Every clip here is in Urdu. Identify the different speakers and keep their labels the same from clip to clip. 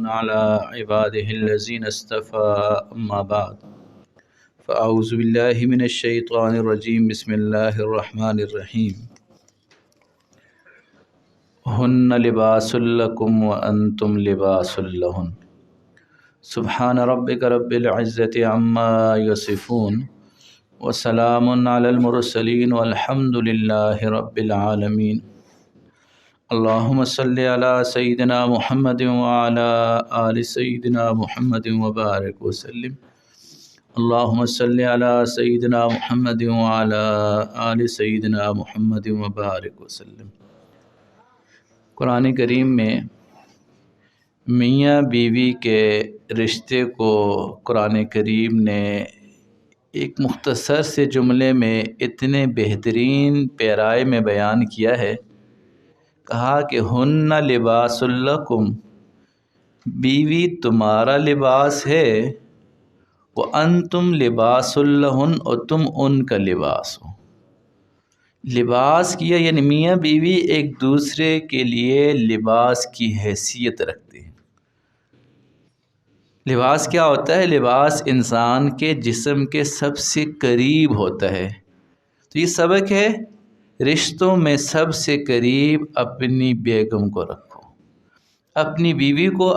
Speaker 1: على عباده الذين اصطفى أما بعد فأعوذ بالله من الشيطان الرجيم بسم الله الرحمن الرحيم هن لباس لكم وأنتم لباس لهن سبحان ربك رب العزة عما يصفون وسلام على المرسلين والحمد لله رب العالمين اللهم صل على سيدنا محمد وعلى آل سيدنا محمد وبارك وسلم اللهم صل على سيدنا محمد وعلى آل سيدنا محمد وبارك وسلم۔ قرآن کریم میں میاں بیوی کے رشتے کو قرآن کریم نے ایک مختصر سے جملے میں اتنے بہترین پیرائے میں بیان کیا ہے۔ کہا کہ ہن لباس لکم، بیوی تمہارا لباس ہے، وانتم لباس لہن، اور تم ان کا لباس ہو۔ لباس کیا یعنی میاں بیوی ایک دوسرے کے لیے لباس کی حیثیت رکھتے ہیں۔ لباس کیا ہوتا ہے؟ لباس انسان کے جسم کے سب سے قریب ہوتا ہے۔ تو یہ سبق ہے، رشتوں میں سب سے قریب اپنی بیگم کو رکھو، اپنی بیوی کو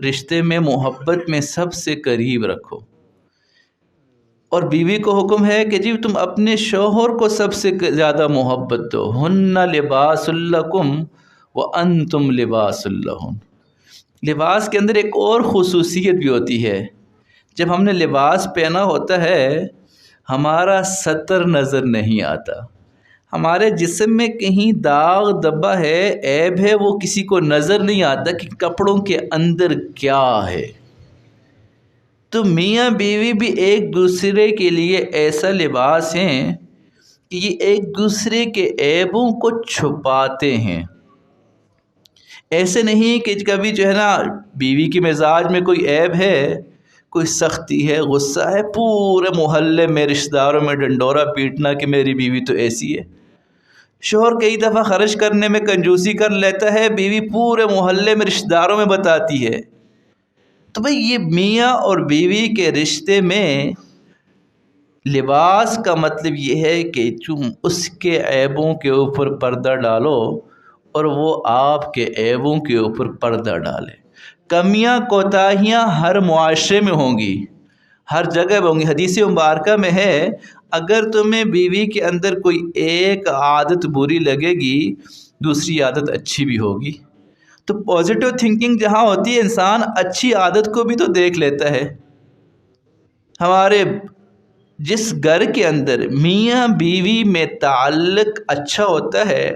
Speaker 1: رشتے میں محبت میں سب سے قریب رکھو۔ اور بیوی کو حکم ہے کہ جی تم اپنے شوہر کو سب سے زیادہ محبت دو۔ ہن لباس لکم وانتم لباس لہن۔ لباس کے اندر ایک اور خصوصیت بھی ہوتی ہے، جب ہم نے لباس پہنا ہوتا ہے ہمارا ستر نظر نہیں آتا، ہمارے جسم میں کہیں داغ دبا ہے، عیب ہے، وہ کسی کو نظر نہیں آتا کہ کپڑوں کے اندر کیا ہے۔ تو میاں بیوی بھی ایک دوسرے کے لیے ایسا لباس ہیں کہ یہ ایک دوسرے کے عیبوں کو چھپاتے ہیں۔ ایسے نہیں کہ کبھی جو ہے نا بیوی کے مزاج میں کوئی عیب ہے، کوئی سختی ہے، غصہ ہے، پورے محلے میں رشتہ داروں میں ڈنڈورا پیٹنا کہ میری بیوی تو ایسی ہے۔ شوہر کئی دفعہ خرچ کرنے میں کنجوسی کر لیتا ہے، بیوی پورے محلے میں رشتہ داروں میں بتاتی ہے۔ تو بھئی یہ میاں اور بیوی کے رشتے میں لباس کا مطلب یہ ہے کہ تم اس کے عیبوں کے اوپر پردہ ڈالو اور وہ آپ کے عیبوں کے اوپر پردہ ڈالے۔ کمیاں کوتاہیاں ہر معاشرے میں ہوں گی، ہر جگہ ہوں گی۔ حدیث مبارکہ میں ہے اگر تمہیں بیوی کے اندر کوئی ایک عادت بری لگے گی دوسری عادت اچھی بھی ہوگی۔ تو پازیٹیو تھنکنگ جہاں ہوتی ہے انسان اچھی عادت کو بھی تو دیکھ لیتا ہے۔ ہمارے جس گھر کے اندر میاں بیوی میں تعلق اچھا ہوتا ہے،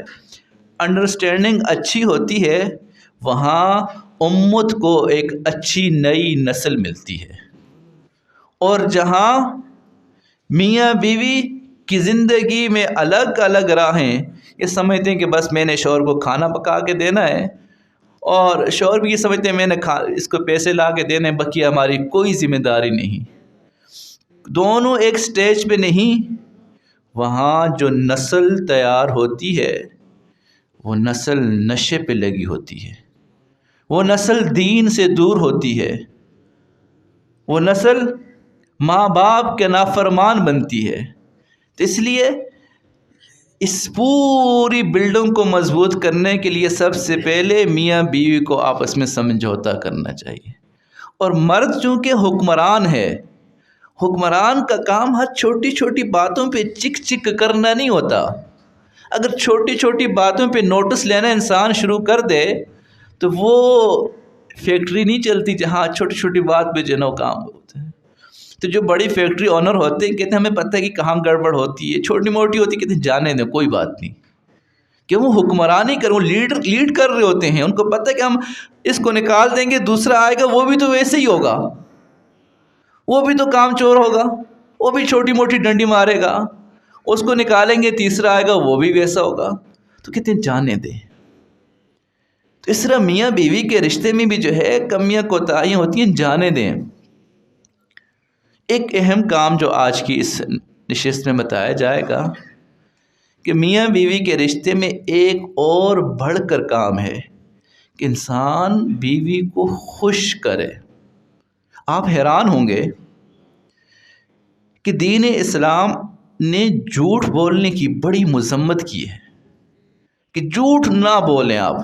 Speaker 1: انڈرسٹینڈنگ اچھی ہوتی ہے، وہاں امت کو ایک اچھی نئی نسل ملتی ہے۔ اور جہاں میاں بیوی کی زندگی میں الگ الگ راہیں، یہ سمجھتے ہیں کہ بس میں نے شوہر کو کھانا پکا کے دینا ہے، اور شوہر بھی یہ سمجھتے ہیں میں نے اس کو پیسے لا کے دینے، باقی ہماری کوئی ذمہ داری نہیں۔ دونوں ایک سٹیج پہ نہیں، وہاں جو نسل تیار ہوتی ہے وہ نسل نشے پہ لگی ہوتی ہے، وہ نسل دین سے دور ہوتی ہے، وہ نسل ماں باپ کے نافرمان بنتی ہے۔ تو اس لیے اس پوری بلڈنگ کو مضبوط کرنے کے لیے سب سے پہلے میاں بیوی کو آپس میں سمجھوتا کرنا چاہیے۔ اور مرد چونکہ حکمران ہے، حکمران کا کام ہر چھوٹی چھوٹی باتوں پہ چک چک کرنا نہیں ہوتا۔ اگر چھوٹی چھوٹی باتوں پہ نوٹس لینا انسان شروع کر دے تو وہ فیکٹری نہیں چلتی جہاں چھوٹی چھوٹی بات پہ جو ہے نا کام ہوتا ہے۔ تو جو بڑی فیکٹری آنر ہوتے ہیں کہتے ہیں ہمیں پتہ ہے کہ کہاں گڑبڑ ہوتی ہے، چھوٹی موٹی ہوتی ہے کہتے ہیں جانے دیں کوئی بات نہیں، کہ وہ حکمرانی کر، وہ لیڈ کر رہے ہوتے ہیں، ان کو پتہ ہے کہ ہم اس کو نکال دیں گے دوسرا آئے گا وہ بھی تو ویسے ہی ہوگا، وہ بھی تو کام چور ہوگا، وہ بھی چھوٹی موٹی ڈنڈی مارے گا، اس کو نکالیں گے تیسرا آئے گا وہ بھی ویسا ہوگا، تو کہتے ہیں جانے دیں۔ تو اس طرح میاں بیوی کے رشتے میں بھی جو ہے کمیاں کوتاہیاں ہوتی ہیں، جانے دیں۔ ایک اہم کام جو آج کی اس نشست میں بتایا جائے گا کہ میاں بیوی کے رشتے میں ایک اور بڑھ کر کام ہے کہ انسان بیوی کو خوش کرے۔ آپ حیران ہوں گے کہ دین اسلام نے جھوٹ بولنے کی بڑی مذمت کی ہے کہ جھوٹ نہ بولیں آپ،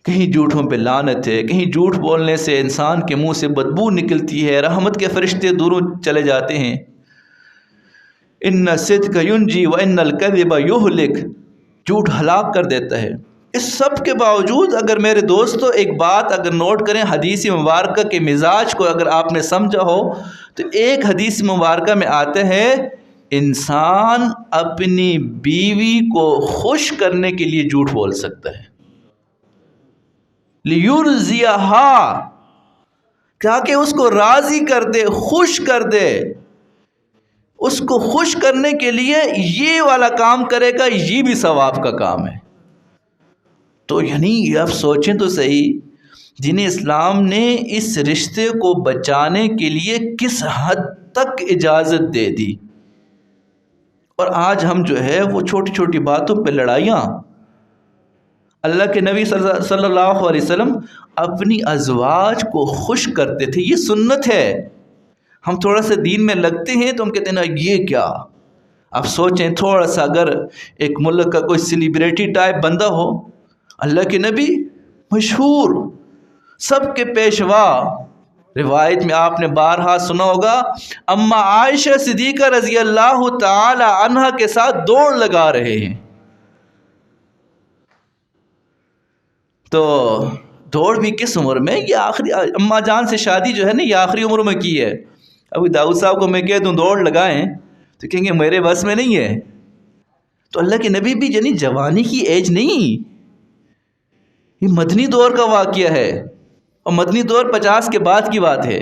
Speaker 1: کہیں جھوٹوں پہ لعنت ہے، کہیں جھوٹ بولنے سے انسان کے منہ سے بدبو نکلتی ہے، رحمت کے فرشتے دوروں چلے جاتے ہیں۔ ان الصدق ینجی وان الکذب یہلک، جھوٹ ہلاک کر دیتا ہے۔ اس سب کے باوجود اگر میرے دوستو ایک بات اگر نوٹ کریں، حدیث مبارکہ کے مزاج کو اگر آپ نے سمجھا ہو تو ایک حدیث مبارکہ میں آتا ہے انسان اپنی بیوی کو خوش کرنے کے لیے جھوٹ بول سکتا ہے، لیرضیہا، تاکہ اس کو راضی کر دے، خوش کر دے۔ اس کو خوش کرنے کے لیے یہ والا کام کرے گا، یہ بھی ثواب کا کام ہے۔ تو یعنی آپ سوچیں تو صحیح، دین اسلام نے اس رشتے کو بچانے کے لیے کس حد تک اجازت دے دی، اور آج ہم جو ہے وہ چھوٹی چھوٹی باتوں پہ لڑائیاں۔ اللہ کے نبی صلی اللہ علیہ وسلم اپنی ازواج کو خوش کرتے تھے، یہ سنت ہے۔ ہم تھوڑا سا دین میں لگتے ہیں تو ہم کہتے ہیں نا یہ کیا۔ آپ سوچیں تھوڑا سا اگر ایک ملک کا کوئی سیلیبریٹی ٹائپ بندہ ہو، اللہ کے نبی مشہور سب کے پیشوا، روایت میں آپ نے بارہا سنا ہوگا اما عائشہ صدیقہ رضی اللہ تعالی عنہا کے ساتھ دوڑ لگا رہے ہیں، تو دوڑ بھی کس عمر میں؟ یہ آخری اماں جان سے شادی جو ہے نا یہ آخری عمر میں کی ہے۔ ابھی داؤد صاحب کو میں کہہ دوں دوڑ لگائیں تو کہیں گے میرے بس میں نہیں ہے۔ تو اللہ کے نبی بھی یعنی جوانی کی ایج نہیں، یہ مدنی دور کا واقعہ ہے، اور مدنی دور 50 کے بعد کی بات ہے۔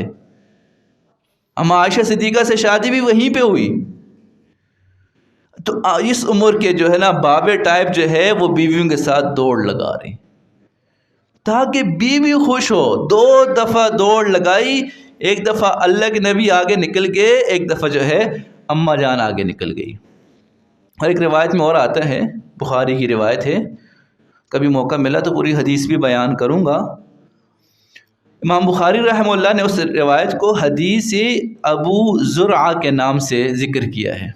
Speaker 1: اما عائشہ صدیقہ سے شادی بھی وہیں پہ ہوئی، تو اس عمر کے جو ہے نا بابے ٹائپ جو ہے وہ بیویوں کے ساتھ دوڑ لگا رہے ہیں تاکہ بیوی خوش ہو۔ 2 دفعہ دوڑ لگائی، ایک دفعہ اللہ کے نبی آگے نکل گئے، ایک دفعہ جو ہے اماں جان آگے نکل گئی۔ اور ایک روایت میں اور آتا ہے، بخاری کی روایت ہے، کبھی موقع ملا تو پوری حدیث بھی بیان کروں گا۔ امام بخاری رحمہ اللہ نے اس روایت کو حدیث ابو زرعہ کے نام سے ذکر کیا ہے۔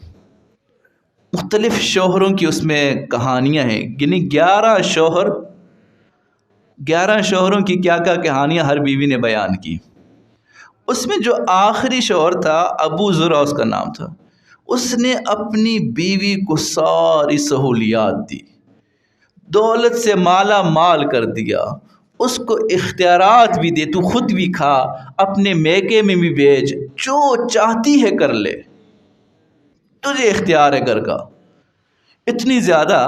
Speaker 1: مختلف شوہروں کی اس میں کہانیاں ہیں، یعنی 11 شوہروں کی کیا کیا کہانیاں ہر بیوی نے بیان کی۔ اس میں جو آخری شوہر تھا ابو زرع اس کا نام تھا، اس نے اپنی بیوی کو ساری سہولیات دی، دولت سے مالا مال کر دیا، اس کو اختیارات بھی دے، تو خود بھی کھا، اپنے میکے میں بھی بیچ، جو چاہتی ہے کر لے، تجھے اختیار ہے گھر کا، اتنی زیادہ۔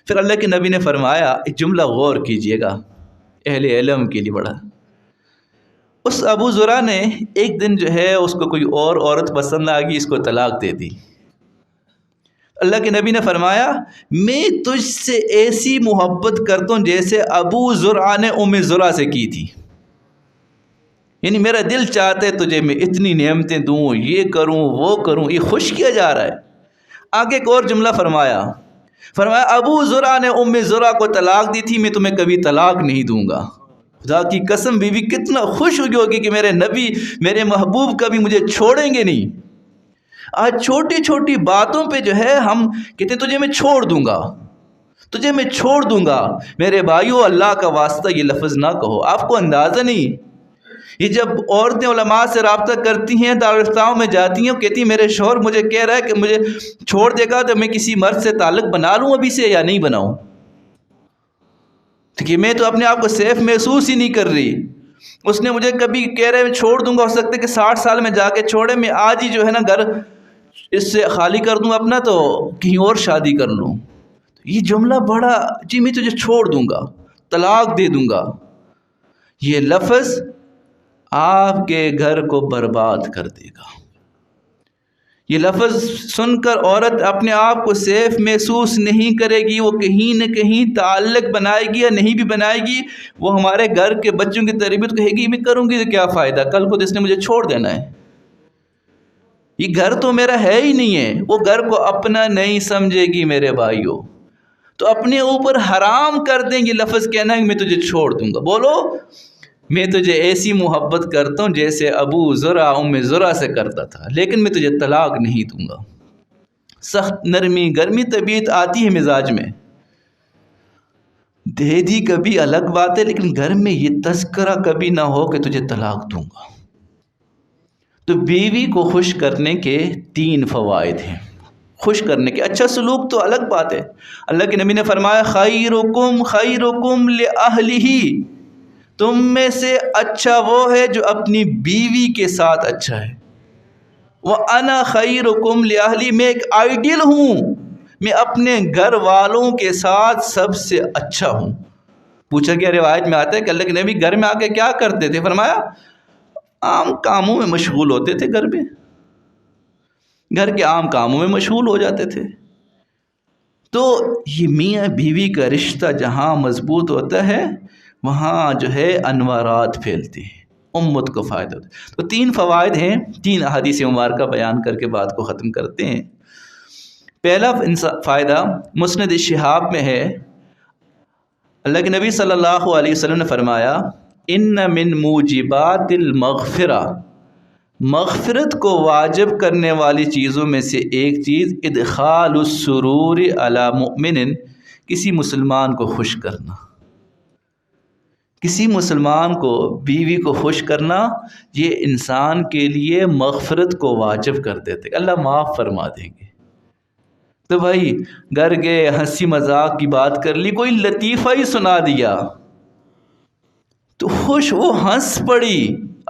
Speaker 1: پھر اللہ کے نبی نے فرمایا، ایک جملہ غور کیجئے گا اہل علم کے لیے بڑا، اس ابو زرع نے ایک دن جو ہے اس کو کوئی اور عورت پسند آ گئی، اس کو طلاق دے دی۔ اللہ کے نبی نے فرمایا میں تجھ سے ایسی محبت کرتا ہوں جیسے ابو زرع نے ام زرع سے کی تھی، یعنی میرا دل چاہتا ہے تجھے میں اتنی نعمتیں دوں، یہ کروں وہ کروں، یہ خوش کیا جا رہا ہے۔ آگے ایک اور جملہ فرمایا ابو زرع نے ام زرع کو طلاق دی تھی، میں تمہیں کبھی طلاق نہیں دوں گا۔ خدا کی قسم بیوی کتنا خوش ہوئی ہوگی کہ میرے نبی میرے محبوب کبھی مجھے چھوڑیں گے نہیں۔ آج چھوٹی چھوٹی باتوں پہ جو ہے ہم کہتے تجھے میں چھوڑ دوں گا، تجھے میں چھوڑ دوں گا۔ میرے بھائیو اللہ کا واسطہ یہ لفظ نہ کہو، آپ کو اندازہ نہیں، یہ جب عورتیں علماء سے رابطہ کرتی ہیں، دارالفتاؤں میں جاتی ہیں، کہتی ہیں میرے شوہر مجھے کہہ رہا ہے کہ مجھے چھوڑ دے گا تو میں کسی مرد سے تعلق بنا لوں ابھی سے یا نہیں بناؤں، کہ میں تو اپنے آپ کو سیف محسوس ہی نہیں کر رہی۔ اس نے مجھے کبھی کہہ رہے میں چھوڑ دوں گا، ہو سکتا ہے کہ 60 سال میں جا کے چھوڑے، میں آج ہی جو ہے نا گھر اس سے خالی کر دوں اپنا تو کہیں اور شادی کر لوں۔ یہ جملہ بڑا جی میں تجھے چھوڑ دوں گا، طلاق دے دوں گا، یہ لفظ آپ کے گھر کو برباد کر دے گا۔ یہ لفظ سن کر عورت اپنے آپ کو سیف محسوس نہیں کرے گی، وہ کہیں نہ کہیں تعلق بنائے گی یا نہیں بھی بنائے گی، وہ ہمارے گھر کے بچوں کی تربیت کہے گی میں کروں گی تو کیا فائدہ، کل کو اس نے مجھے چھوڑ دینا ہے، یہ گھر تو میرا ہے ہی نہیں ہے، وہ گھر کو اپنا نہیں سمجھے گی۔ میرے بھائیوں تو اپنے اوپر حرام کر دیں گے لفظ کہنا ہے کہ میں تجھے چھوڑ دوں گا. بولو میں تجھے ایسی محبت کرتا ہوں جیسے ابو زرع ام زرع سے کرتا تھا، لیکن میں تجھے طلاق نہیں دوں گا. سخت نرمی گرمی طبیعت آتی ہے مزاج میں، دے دی کبھی الگ بات ہے، لیکن گھر میں یہ تذکرہ کبھی نہ ہو کہ تجھے طلاق دوں گا. تو بیوی کو خوش کرنے کے 3 فوائد ہیں. خوش کرنے کے، اچھا سلوک تو الگ بات ہے. اللہ کے نبی نے فرمایا خیرکم خیرکم لأہلہ، تم میں سے اچھا وہ ہے جو اپنی بیوی کے ساتھ اچھا ہے. وَأَنَا خَيْرُكُمْ لِأَهْلِي، میں ایک آئیڈیل ہوں، میں اپنے گھر والوں کے ساتھ سب سے اچھا ہوں. پوچھا گیا، روایت میں آتا ہے کہ اللہ کے نبی گھر میں آ کے کیا کرتے تھے؟ فرمایا عام کاموں میں مشغول ہوتے تھے، گھر کے عام کاموں میں مشغول ہو جاتے تھے. تو یہ میاں بیوی کا رشتہ جہاں مضبوط ہوتا ہے وہاں جو ہے انوارات پھیلتے ہیں، امت کو فائدہ ہوتا ہے. تو 3 فوائد ہیں، 3 احادیث مبارکہ بیان کر کے بات کو ختم کرتے ہیں. پہلا فائدہ مسند شہاب میں ہے، اللہ کے نبی صلی اللہ علیہ وسلم نے فرمایا ان من موجبات المغفرہ، مغفرت کو واجب کرنے والی چیزوں میں سے ایک چیز ادخال السرور علی مؤمن، کسی مسلمان کو خوش کرنا. کسی مسلمان کو، بیوی کو خوش کرنا، یہ انسان کے لیے مغفرت کو واجب کر دیتے، اللہ معاف فرما دیں گے. تو بھائی گھر گئے، ہنسی مذاق کی بات کر لی، کوئی لطیفہ ہی سنا دیا تو خوش، وہ ہنس پڑی،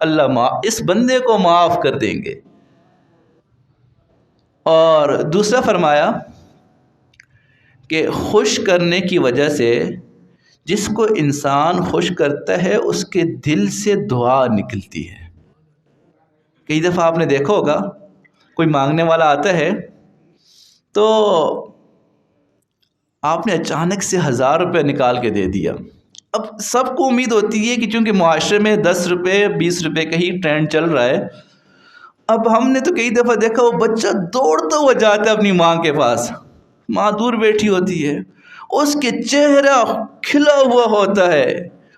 Speaker 1: اللہ اس بندے کو معاف کر دیں گے. اور دوسرا فرمایا کہ خوش کرنے کی وجہ سے جس کو انسان خوش کرتا ہے اس کے دل سے دعا نکلتی ہے. کئی دفعہ آپ نے دیکھا ہوگا کوئی مانگنے والا آتا ہے تو آپ نے اچانک سے 1000 روپے نکال کے دے دیا. اب سب کو امید ہوتی ہے کہ چونکہ معاشرے میں 10 روپے 20 روپے کا ہی ٹرینڈ چل رہا ہے. اب ہم نے تو کئی دفعہ دیکھا وہ بچہ دوڑتا ہوا جاتا ہے اپنی ماں کے پاس، ماں دور بیٹھی ہوتی ہے، اس کے چہرہ کھلا ہوا ہوتا ہے،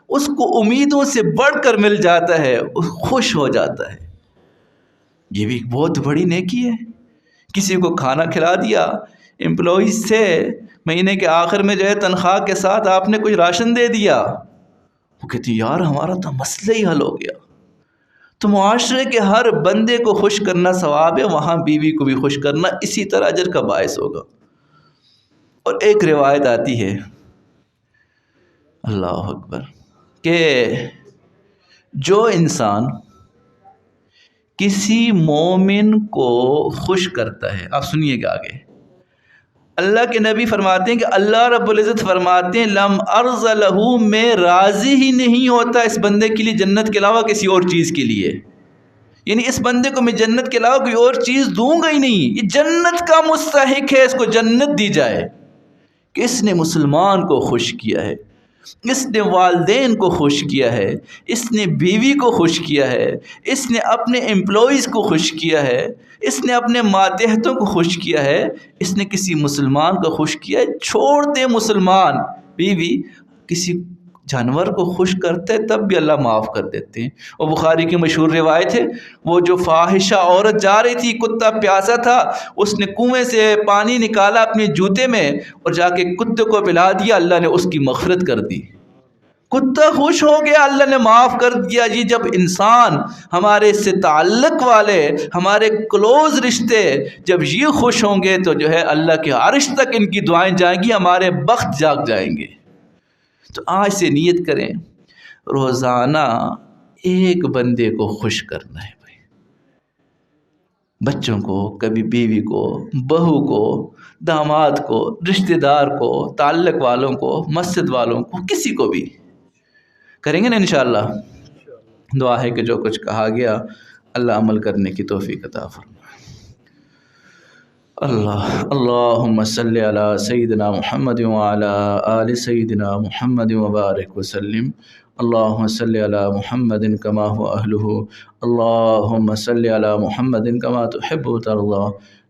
Speaker 1: اس کو امیدوں سے بڑھ کر مل جاتا ہے، خوش ہو جاتا ہے. یہ بھی ایک بہت بڑی نیکی ہے. کسی کو کھانا کھلا دیا، امپلائیز سے مہینے کے آخر میں جو ہے تنخواہ کے ساتھ آپ نے کچھ راشن دے دیا، وہ کہتی یار ہمارا تو مسئلہ ہی حل ہو گیا. تو معاشرے کے ہر بندے کو خوش کرنا ثواب ہے، وہاں بیوی کو بھی خوش کرنا اسی طرح اجر کا باعث ہوگا. اور ایک روایت آتی ہے، اللہ اکبر، کہ جو انسان کسی مومن کو خوش کرتا ہے، آپ سنیے گا آگے، اللہ کے نبی فرماتے ہیں کہ اللہ رب العزت فرماتے ہیں لم ارض لہو، میں راضی ہی نہیں ہوتا اس بندے کے لیے جنت کے علاوہ کسی اور چیز کے لیے. یعنی اس بندے کو میں جنت کے علاوہ کوئی اور چیز دوں گا ہی نہیں، یہ جنت کا مستحق ہے، اس کو جنت دی جائے کہ اس نے مسلمان کو خوش کیا ہے، اس نے والدین کو خوش کیا ہے، اس نے بیوی کو خوش کیا ہے، اس نے اپنے امپلائیز کو خوش کیا ہے، اس نے اپنے ماتحتوں کو خوش کیا ہے، اس نے کسی مسلمان کو خوش کیا ہے. چھوڑ دے مسلمان، بیوی کسی جانور کو خوش کرتے تب بھی اللہ معاف کر دیتے ہیں. اور بخاری کی مشہور روایت ہے، وہ جو فاحشہ عورت جا رہی تھی، کتا پیاسا تھا، اس نے کنویں سے پانی نکالا اپنے جوتے میں اور جا کے کتے کو پلا دیا، اللہ نے اس کی مغفرت کر دی. کتا خوش ہو گیا، اللہ نے معاف کر دیا. جی جب انسان، ہمارے سے تعلق والے، ہمارے کلوز رشتے جب یہ خوش ہوں گے تو جو ہے اللہ کے عرش تک ان کی دعائیں جائیں گی، ہمارے بخت جاگ جائیں گے. تو آج سے نیت کریں روزانہ ایک بندے کو خوش کرنا ہے بھائی، بچوں کو، کبھی بیوی کو، بہو کو، داماد کو، رشتہ دار کو، تعلق والوں کو، مسجد والوں کو، کسی کو بھی کریں گے نا انشاءاللہ. دعا ہے کہ جو کچھ کہا گیا اللہ عمل کرنے کی توفیق عطا فرمائے. اللہم صلی علی سیدنا محمد وعلی آل سیدنا محمد وبارک وسلم. اللہم صلی علی محمد کما هو اہلہ، اللہم صلی علی محمد کما تحب وترضى.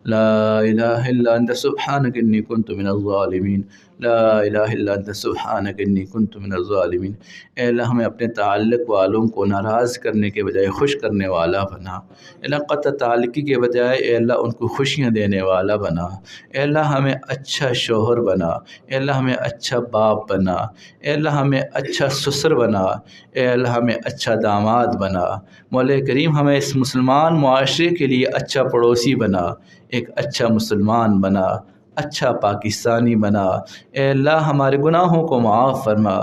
Speaker 1: لا الہ الا انت سبحانک انی کنت من الظالمین، لا الہ الا انت سبحانک انی کنت من الظالمین۔ اے اللہ ہمیں اپنے تعلق والوں کو ناراض کرنے کے بجائے خوش کرنے والا بنا۔ اے اللہ قطع تعلقی کے بجائے اے اللہ ان کو خوشیاں دینے والا بنا۔ اے اللہ ہمیں اچھا شوہر بنا، اے اللہ ہمیں اچھا باپ بنا، اے اللہ ہمیں اچھا سسر بنا، اے اللہ ہمیں اچھا داماد بنا۔ مولا کریم ہمیں اس مسلمان معاشرے کے لیے اچھا پڑوسی بنا، ایک اچھا مسلمان بنا، اچھا پاکستانی بنا۔ اے اللہ ہمارے گناہوں کو معاف فرما،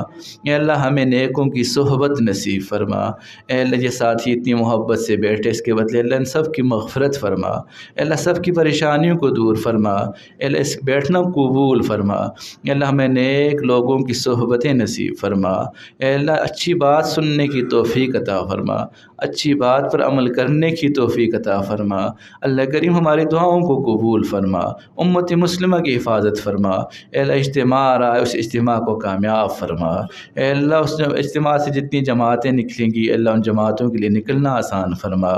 Speaker 1: اے اللہ ہمیں نیکوں کی صحبت نصیب فرما۔ اے اللہ یہ ساتھی اتنی محبت سے بیٹھے، اس کے بدلے اللہ ان سب کی مغفرت فرما، اے اللہ سب کی پریشانیوں کو دور فرما، اے اللہ اس بیٹھنا قبول فرما۔ اے اللہ ہمیں نیک لوگوں کی صحبتیں نصیب فرما، اے اللہ اچھی بات سننے کی توفیق عطا فرما، اچھی بات پر عمل کرنے کی توفیق عطا فرما۔ اللہ کریم ہماری دعاؤں کو قبول فرما، امت مسلمہ کی حفاظت فرما۔ اے اللہ اجتماع آ رہا ہے، اس اجتماع کو کامیاب فرما۔ اے اللہ اس اجتماع سے جتنی جماعتیں نکلیں گی، اے اللہ ان جماعتوں کے لیے نکلنا آسان فرما۔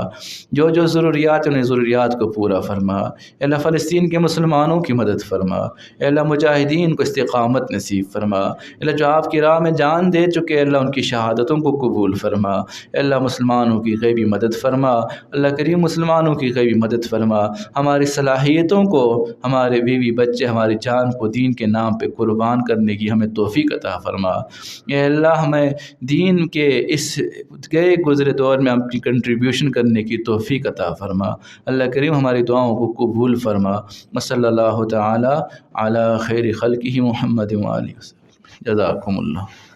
Speaker 1: جو جو ضروریات ہیں انہیں ضروریات کو پورا فرما۔ اے اللہ فلسطین کے مسلمانوں کی مدد فرما، اے اللہ مجاہدین کو استقامت نصیب فرما۔ اے اللہ جو آپ کی راہ میں جان دے چکے، اللہ ان کی شہادتوں کو قبول فرما۔ اے اللہ مسلمانوں کی غیبی مدد فرما، اللہ کریم مسلمانوں کی غیبی مدد فرما۔ ہماری صلاحیتوں کو، ہمارے بیوی بچے، ہماری جان کو دین کے نام پہ قربان کرنے کی ہمیں توفیق عطا فرما۔ اے اللہ ہمیں دین کے اس گئے گزرے دور میں اپنی کنٹریبیوشن کرنے کی توفیق عطا فرما۔ اللہ کریم ہماری دعاؤں کو قبول فرما۔ صلی اللہ تعالی علی خیر خلقہ محمد و آلہ وسلم۔ جزاکم اللہ۔